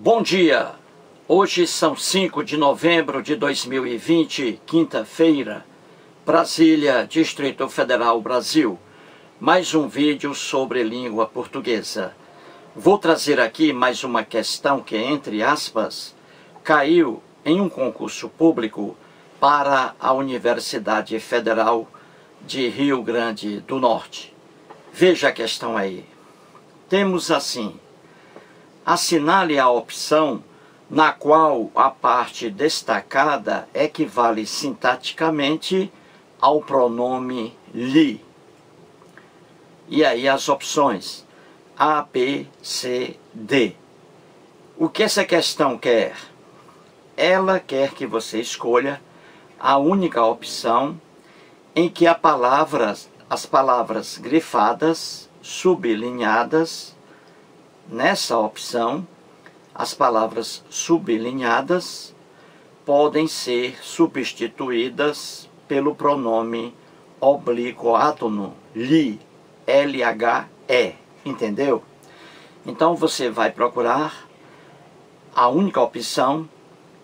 Bom dia! Hoje são 5 de novembro de 2020, quinta-feira, Brasília, Distrito Federal, Brasil. Mais um vídeo sobre língua portuguesa. Vou trazer aqui mais uma questão que, entre aspas, caiu em um concurso público para a Universidade Federal de Rio Grande do Norte. Veja a questão aí. Temos assim: assinale a opção na qual a parte destacada equivale sintaticamente ao pronome lhe. E aí as opções A, B, C, D. O que essa questão quer? Ela quer que você escolha a única opção em que as palavras grifadas, sublinhadas, nessa opção, as palavras sublinhadas podem ser substituídas pelo pronome oblíquo átono, lhe, L-H-E, entendeu? Então você vai procurar a única opção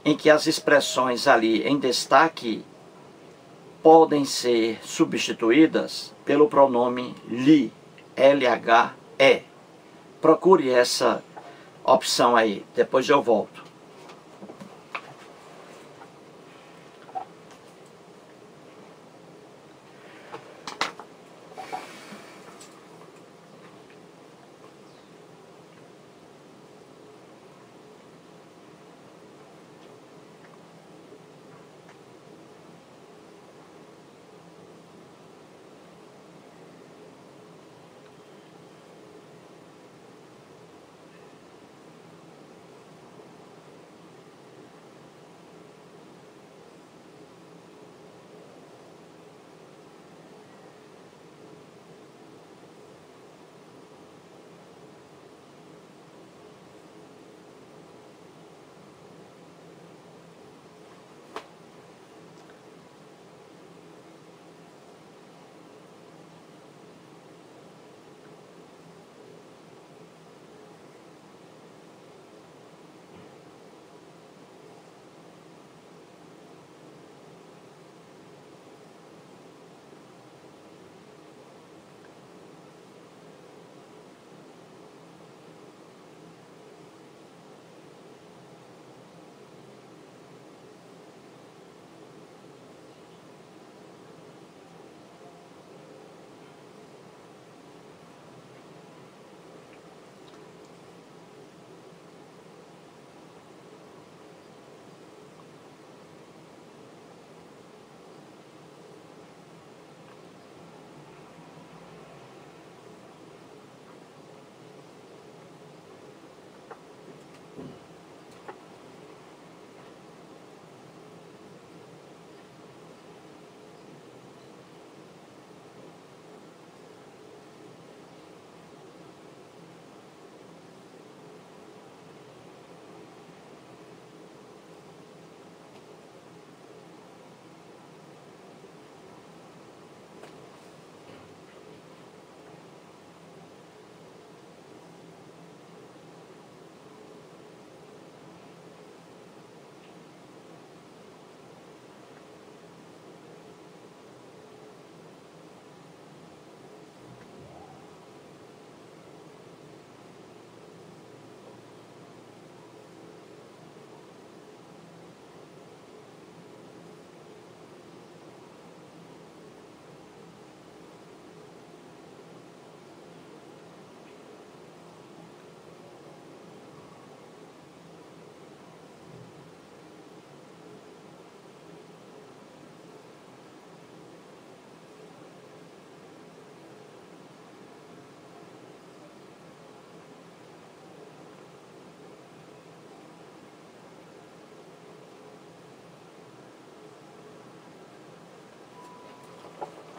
em que as expressões ali em destaque podem ser substituídas pelo pronome lhe, L-H-E. Procure essa opção aí, depois eu volto.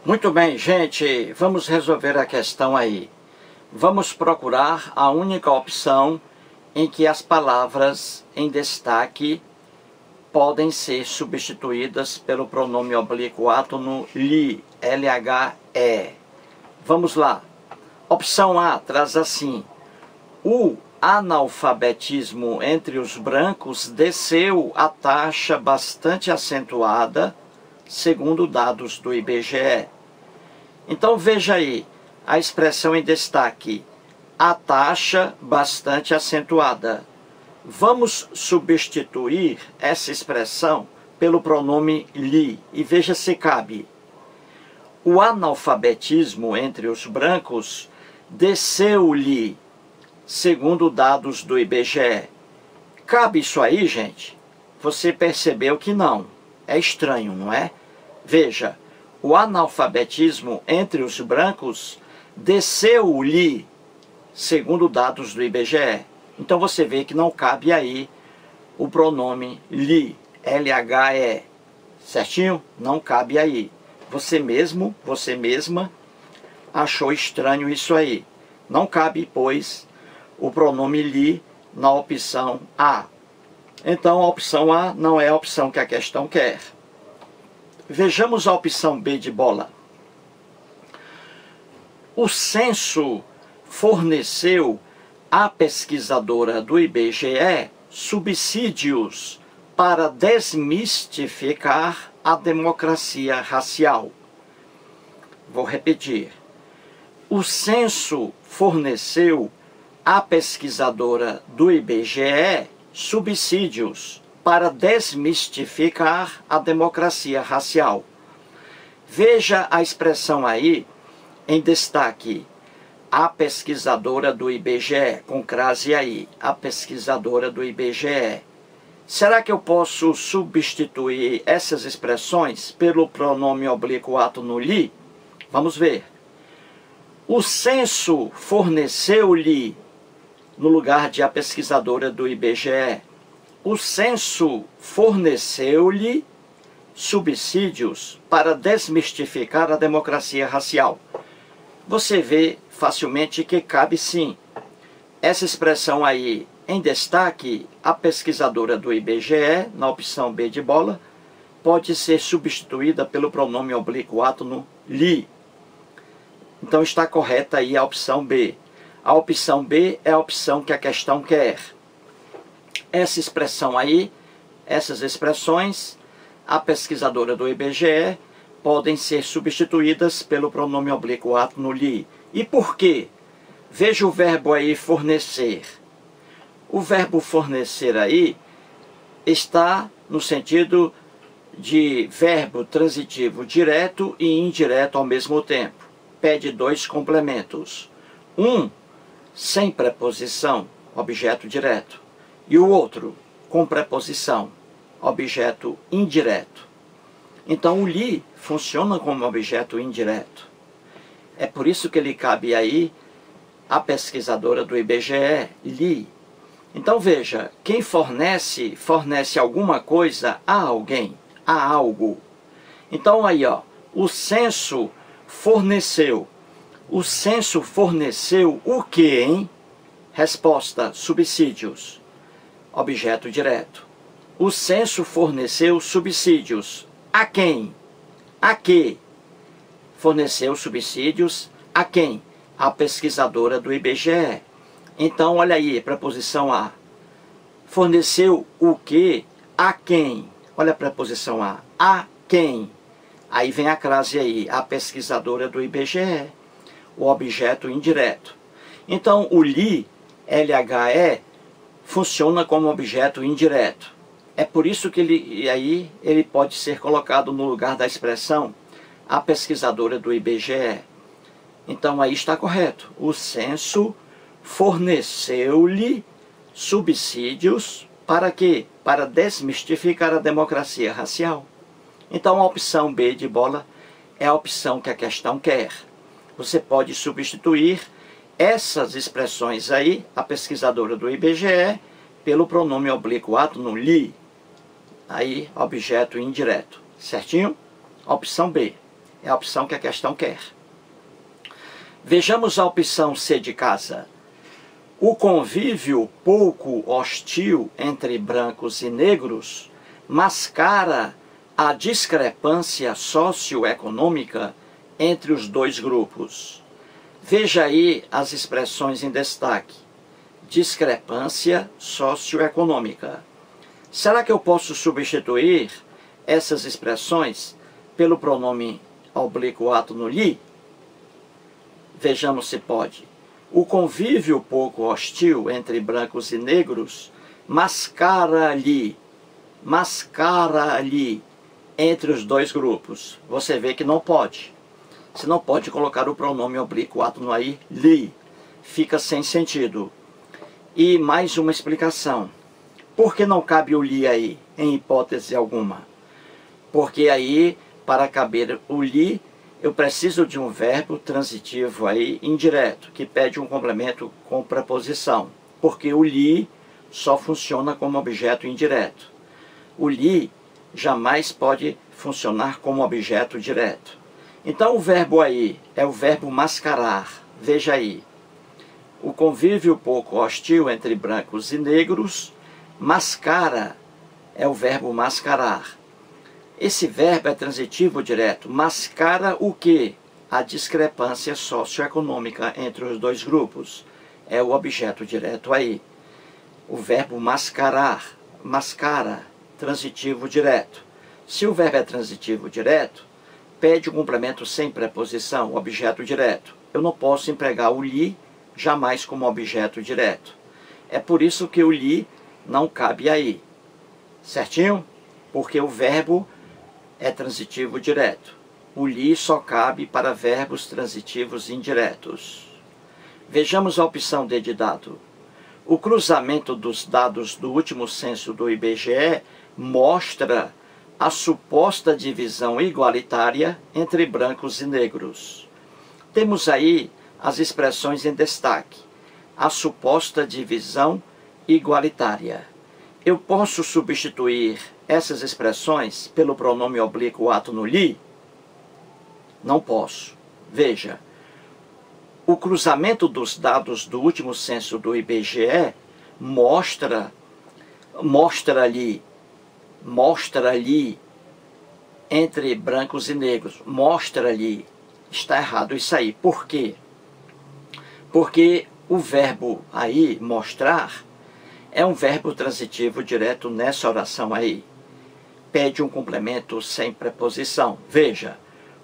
Muito bem, gente, vamos resolver a questão aí. Vamos procurar a única opção em que as palavras em destaque podem ser substituídas pelo pronome oblíquo átono lhe, L-H-E. Vamos lá. Opção A traz assim: o analfabetismo entre os brancos desceu a taxa bastante acentuada, segundo dados do IBGE. Então veja aí a expressão em destaque, a taxa bastante acentuada. Vamos substituir essa expressão pelo pronome li e veja se cabe. O analfabetismo entre os brancos desceu-lhe, segundo dados do IBGE. Cabe isso aí, gente? Você percebeu que não. É estranho, não é? Veja, o analfabetismo entre os brancos desceu-lhe, segundo dados do IBGE. Então você vê que não cabe aí o pronome lhe, L-H-E. Certinho? Não cabe aí. Você mesmo, você mesma achou estranho isso aí. Não cabe, pois, o pronome lhe na opção A. Então a opção A não é a opção que a questão quer. Vejamos a opção B de bola. O censo forneceu à pesquisadora do IBGE subsídios para desmistificar a democracia racial. Vou repetir. O censo forneceu à pesquisadora do IBGE subsídios para desmistificar a democracia racial. Veja a expressão aí em destaque. A pesquisadora do IBGE, com crase aí, a pesquisadora do IBGE. Será que eu posso substituir essas expressões pelo pronome oblíquo ato no li? Vamos ver. O censo forneceu-lhe, no lugar de a pesquisadora do IBGE, o censo forneceu-lhe subsídios para desmistificar a democracia racial. Você vê facilmente que cabe sim. Essa expressão aí em destaque, a pesquisadora do IBGE, na opção B de bola, pode ser substituída pelo pronome oblíquo ato no li. Então está correta aí a opção B. A opção B é a opção que a questão quer. Essa expressão aí, essas expressões, a pesquisadora do IBGE, podem ser substituídas pelo pronome oblíquo ato no li. E por quê? Veja o verbo aí fornecer. O verbo fornecer aí está no sentido de verbo transitivo direto e indireto ao mesmo tempo. Pede dois complementos. Um, sem preposição, objeto direto. E o outro, com preposição, objeto indireto. Então o li funciona como objeto indireto. É por isso que ele cabe aí a pesquisadora do IBGE, li. Então veja, quem fornece, fornece alguma coisa a alguém, a algo. Então aí ó, o censo forneceu. O censo forneceu o quê, hein? Resposta, subsídios. Objeto direto. O censo forneceu subsídios. A quem? A quê? Forneceu subsídios a quem? A pesquisadora do IBGE. Então, olha aí, preposição a. Forneceu o quê? A quem? Olha a preposição a. A quem? Aí vem a crase aí, a pesquisadora do IBGE. O objeto indireto. Então, o li, LHE, funciona como objeto indireto. É por isso que ele pode ser colocado no lugar da expressão a pesquisadora do IBGE. Então aí está correto. O censo forneceu-lhe subsídios para quê? Para desmistificar a democracia racial. Então a opção B de bola é a opção que a questão quer. Você pode substituir essas expressões aí, a pesquisadora do IBGE, pelo pronome oblíquo ato no li. Aí, objeto indireto. Certinho? Opção B. É a opção que a questão quer. Vejamos a opção C de casa. O convívio pouco hostil entre brancos e negros mascara a discrepância socioeconômica entre os dois grupos. Veja aí as expressões em destaque. discrepância socioeconômica. Será que eu posso substituir essas expressões pelo pronome oblíquo ato no li? Vejamos se pode. O convívio pouco hostil entre brancos e negros mascara-lhe entre os dois grupos. Você vê que não pode. Você não pode colocar o pronome oblíquo ato no aí, li. Fica sem sentido. E mais uma explicação. Por que não cabe o li aí, em hipótese alguma? Porque aí, para caber o li, eu preciso de um verbo transitivo aí indireto, que pede um complemento com preposição. Porque o li só funciona como objeto indireto. O li jamais pode funcionar como objeto direto. Então o verbo aí é o verbo mascarar. Veja aí. O convívio pouco hostil entre brancos e negros, mascara é o verbo mascarar. Esse verbo é transitivo direto. Mascara o quê? A discrepância socioeconômica entre os dois grupos. É o objeto direto aí. O verbo mascarar, mascara, transitivo direto. Se o verbo é transitivo direto, pede um complemento sem preposição, objeto direto. Eu não posso empregar o li jamais como objeto direto. É por isso que o li não cabe aí. Certinho? Porque o verbo é transitivo direto. O li só cabe para verbos transitivos indiretos. Vejamos a opção D de dado. O cruzamento dos dados do último censo do IBGE mostra a suposta divisão igualitária entre brancos e negros. Temos aí as expressões em destaque. A suposta divisão igualitária. Eu posso substituir essas expressões pelo pronome oblíquo ato no li? Não posso. Veja, o cruzamento dos dados do último censo do IBGE mostra-lhe entre brancos e negros. Mostra-lhe. Está errado isso aí. Por quê? Porque o verbo aí, mostrar, é um verbo transitivo direto nessa oração aí. Pede um complemento sem preposição. Veja,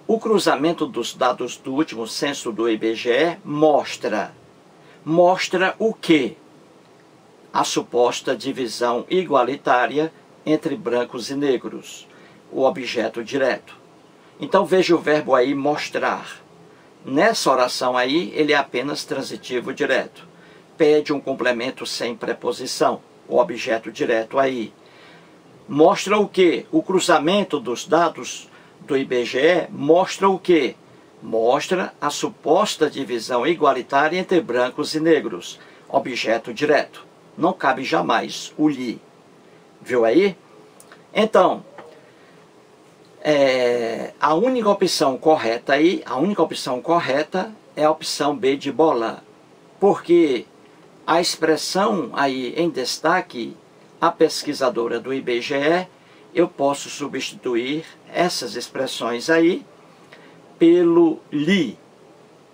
o cruzamento dos dados do último censo do IBGE mostra o quê? A suposta divisão igualitária entre brancos e negros, o objeto direto. Então veja o verbo aí mostrar. Nessa oração aí, ele é apenas transitivo direto. Pede um complemento sem preposição, o objeto direto aí. Mostra o quê? O cruzamento dos dados do IBGE mostra o quê? Mostra a suposta divisão igualitária entre brancos e negros, objeto direto. Não cabe jamais o li. Viu aí? Então, a única opção correta aí, é a opção B de bola. Porque a expressão aí em destaque, a pesquisadora do IBGE, eu posso substituir essas expressões aí pelo li,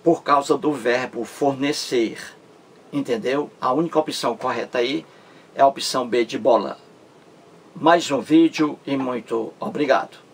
por causa do verbo fornecer. Entendeu? A única opção correta aí é a opção B de bola. Mais um vídeo e muito obrigado.